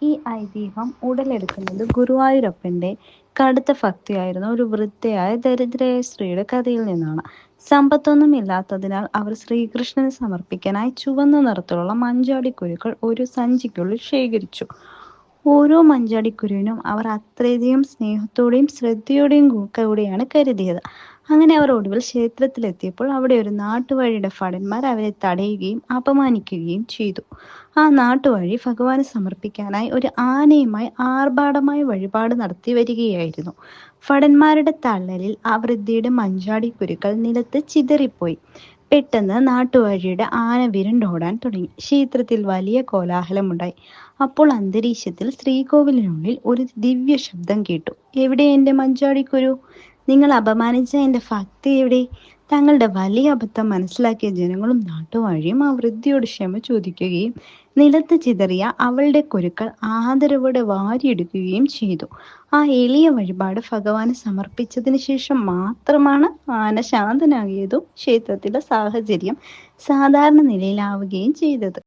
ഈ ഐതിഹ്യം ഉടലെടുക്കുന്നത് ഗുരുവായൂരപ്പന്റെ കടുത്ത ഭക്തിയായിരുന്ന ഒരു വൃദ്ധയായ ദരിദ്രയായ സ്ത്രീയുടെ കഥയിൽ നിന്നാണ്. സമ്പത്തൊന്നും ഇല്ലാത്തതിനാൽ അവർ ശ്രീകൃഷ്ണന് സമർപ്പിക്കാനായി ചുവന്ന നിറത്തിലുള്ള മഞ്ചാടിക്കുരുക്കൾ ഒരു സഞ്ചിക്കുള്ളിൽ ശേഖരിച്ചു. ഓരോ മഞ്ചാടിക്കുരുവിനും അവർ അത്രയധികം സ്നേഹത്തോടെയും ശ്രദ്ധയോടെയും കൂടെയാണ് കരുതിയത്. അങ്ങനെ അവർ ഒടുവിൽ ക്ഷേത്രത്തിലെത്തിയപ്പോൾ അവിടെ ഒരു നാട്ടുവഴിയുടെ ഭടന്മാർ അവരെ തടയുകയും അപമാനിക്കുകയും ചെയ്തു. ആ നാട്ടുവഴി ഭഗവാന് സമർപ്പിക്കാനായി ഒരു ആനയുമായി ആർഭാടമായ വഴിപാട് നടത്തി വരികയായിരുന്നു. ഭടന്മാരുടെ തള്ളലിൽ ആ വൃദ്ധയുടെ മഞ്ചാടിക്കുരുക്കൾ നിലത്ത് ചിതറിപ്പോയി. പെട്ടെന്ന് നാട്ടുവഴിയുടെ ആന വിരണ്ടോടാൻ തുടങ്ങി. ക്ഷേത്രത്തിൽ വലിയ കോലാഹലമുണ്ടായി. അപ്പോൾ അന്തരീക്ഷത്തിൽ ശ്രീകോവിലിനുള്ളിൽ ഒരു ദിവ്യ ശബ്ദം കേട്ടു. "എവിടെ എന്റെ മഞ്ചാടിക്കുരു? നിങ്ങൾ അപമാനിച്ച എന്റെ ഭക്തി എവിടെ?" തങ്ങളുടെ വലിയ അബദ്ധം മനസ്സിലാക്കിയ ജനങ്ങളും നാട്ടുവാഴിയും ആ വൃദ്ധയോട് ക്ഷമ ചോദിക്കുകയും നിലത്ത് ചിതറിയ അവളുടെ കുരുക്കൾ ആദരവോടെ വാരിയെടുക്കുകയും ചെയ്തു. ആ എളിയ വഴിപാട് ഭഗവാന് സമർപ്പിച്ചതിന് ശേഷം മാത്രമാണ് ആന ശാന്തനാകിയതും ക്ഷേത്രത്തിലെ സാഹചര്യം സാധാരണ നിലയിലാവുകയും ചെയ്തത്.